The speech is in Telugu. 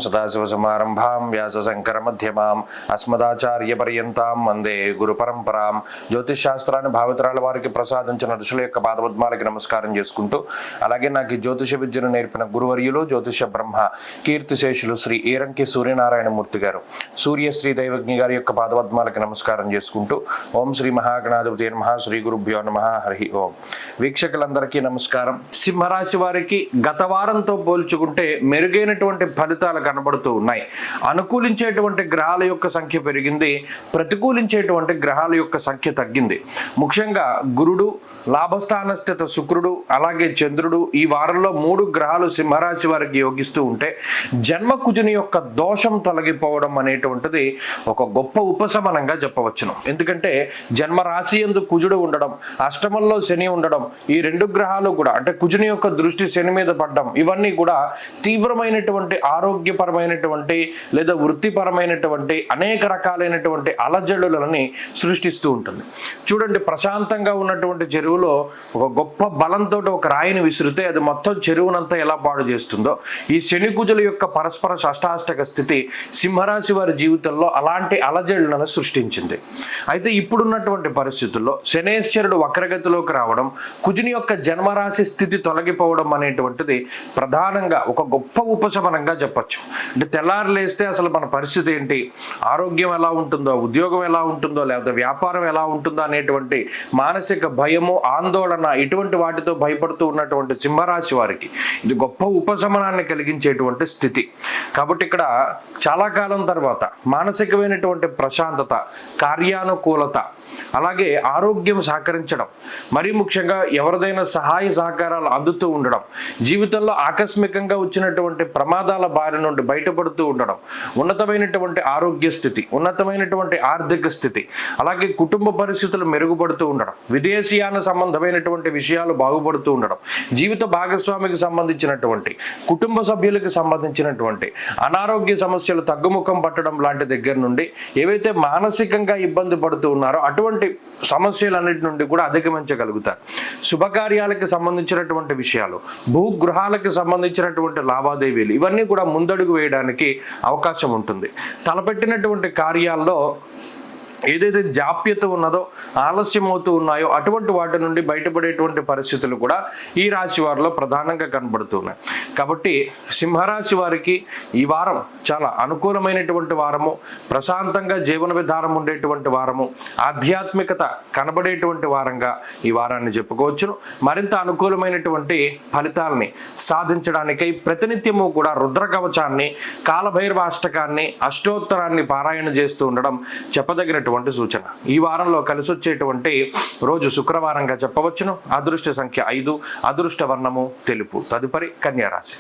సదాశివసమారంభాం వ్యాసశంకరమధ్యమాం అస్మదాచార్యపర్యంతాం వందే గురుపరంపరాం. జ్యోతిష్ శాస్త్రాన్ని భావితరాల వారికి ప్రసాదించిన ఋషుల యొక్క పాదపద్మాలకి నమస్కారం చేసుకుంటూ, అలాగే నాకు ఈ జ్యోతిష విద్యను నేర్పిన గురువర్యులు జ్యోతిష బ్రహ్మ కీర్తిశేషులు శ్రీ ఈరంకి సూర్యనారాయణమూర్తి గారు, సూర్యశ్రీ దైవజ్ఞ గారి యొక్క పాదపద్మాలకి నమస్కారం చేసుకుంటూ, ఓం శ్రీ మహాగణాధిపతి నమః, శ్రీ గురుభ్యో నమః, హరి ఓం. వీక్షకులందరికీ నమస్కారం. సింహరాశి వారికి గత వారంతో పోల్చుకుంటే మెరుగైనటువంటి ఫలితాలు కనబడుతూ ఉన్నాయి. అనుకూలించేటువంటి గ్రహాల యొక్క సంఖ్య పెరిగింది, ప్రతికూలించేటువంటి గ్రహాల యొక్క సంఖ్య తగ్గింది. ముఖ్యంగా గురుడు, లాభస్థాన స్థిత శుక్రుడు, అలాగే చంద్రుడు ఈ వారంలో 3 గ్రహాలు సింహరాశి వారికి యోగిస్తూ ఉంటే జన్మ కుజుని యొక్క దోషం తొలగిపోవడం అనేటువంటిది ఒక గొప్ప ఉపశమనంగా చెప్పవచ్చును. ఎందుకంటే జన్మరాశి యందు కుజుడు ఉండడం, అష్టమంలో శని ఉండడం, ఈ 2 గ్రహాలు కూడా అంటే కుజుని యొక్క దృష్టి శని మీద పడ్డం, ఇవన్నీ కూడా తీవ్రమైనటువంటి ఆరోగ్యపరమైనటువంటి లేదా వృత్తిపరమైనటువంటి అనేక రకాలైనటువంటి అలజడులని సృష్టిస్తూ ఉంటుంది. చూడండి, ప్రశాంతంగా ఉన్నటువంటి చెరువులో ఒక గొప్ప బలంతో ఒక రాయిని విసిరితే అది మొత్తం చెరువునంతా ఎలా పాడు చేస్తుందో, ఈ శని కుజుల యొక్క పరస్పర షష్టాష్టక స్థితి సింహరాశి వారి జీవితంలో అలాంటి అలజడులను సృష్టించింది. అయితే ఇప్పుడున్నటువంటి పరిస్థితుల్లో శనేశ్వరుడు వక్రగతిలోకి రావడం, కుజుని యొక్క జన్మరాశి స్థితి తొలగిపోవడం అనేటువంటిది ప్రధానంగా ఒక గొప్ప ఉపశమనంగా చెప్పచ్చు. అంటే తెల్లారు లేస్తే అసలు మన పరిస్థితి ఏంటి, ఆరోగ్యం ఎలా ఉంటుందో, ఉద్యోగం ఎలా ఉంటుందో, లేకపోతే వ్యాపారం ఎలా ఉంటుందో అనేటువంటి మానసిక భయము, ఆందోళన ఇటువంటి వాటితో భయపడుతూ ఉన్నటువంటి సింహరాశి వారికి ఇది గొప్ప ఉపశమనాన్ని కలిగించేటువంటి స్థితి. కాబట్టి ఇక్కడ చాలా కాలం తర్వాత మానసికమైనటువంటి ప్రశాంతత, కార్యానుకూలత, అలాగే ఆరోగ్యం సహకరించడం, మరీ ముఖ్యంగా ఎవరిదైనా సహాయ సహకారాలు అందుతూ ఉండడం, జీవితంలో ఆకస్మికంగా వచ్చినటువంటి ప్రమాదాల బారి నుండి బయటపడుతూ ఉండడం, ఉన్నతమైనటువంటి ఆరోగ్య స్థితి, ఉన్నతమైనటువంటి ఆర్థిక స్థితి, అలాగే కుటుంబ పరిస్థితులు మెరుగుపడుతూ ఉండడం, విదేశీయాన సంబంధమైనటువంటి విషయాలు బాగుపడుతూ ఉండడం, జీవిత భాగస్వామికి సంబంధించినటువంటి, కుటుంబ సభ్యులకు సంబంధించినటువంటి అనారోగ్య సమస్యలు తగ్గుముఖం పట్టడం లాంటి దగ్గర నుండి ఏవైతే మానసికంగా ఇబ్బంది పడుతూ ఉన్నారో అటువంటి సమస్యలన్నిటి నుండి కూడా అధిగమించగలుగుతారు. శుభకార్యాలకు సంబంధించినటువంటి విషయాలు, భూగృహాలకు సంబంధించినటువంటి లావాదేవీలు ఇవన్నీ కూడా ముందడుగు వేయడానికి అవకాశం ఉంటుంది. తలపెట్టినటువంటి కార్యాల్లో ఏదైతే జాప్యత ఉన్నదో, ఆలస్యం అవుతూ ఉన్నాయో అటువంటి వాటి నుండి బయటపడేటువంటి పరిస్థితులు కూడా ఈ రాశి వారిలో ప్రధానంగా కనబడుతున్నాయి. కాబట్టి సింహరాశి వారికి ఈ వారం చాలా అనుకూలమైనటువంటి వారము, ప్రశాంతంగా జీవన విధానం ఉండేటువంటి వారము, ఆధ్యాత్మికత కనబడేటువంటి వారంగా ఈ వారాన్ని చెప్పుకోవచ్చును. మరింత అనుకూలమైనటువంటి ఫలితాలని సాధించడానికై ప్రతినిత్యము కూడా రుద్ర కవచాన్ని, కాలభైరవాష్టకాన్ని, అష్టోత్తరాన్ని పారాయణ చేస్తూ ఉండడం చెప్పదగిన సూచన. ఈ వారంలో కలిసి వచ్చేటువంటి రోజు శుక్రవారంగా చెప్పవచ్చును. అదృష్ట సంఖ్య 5, అదృష్ట వర్ణము తెలుపు. తదుపరి కన్యా రాశి.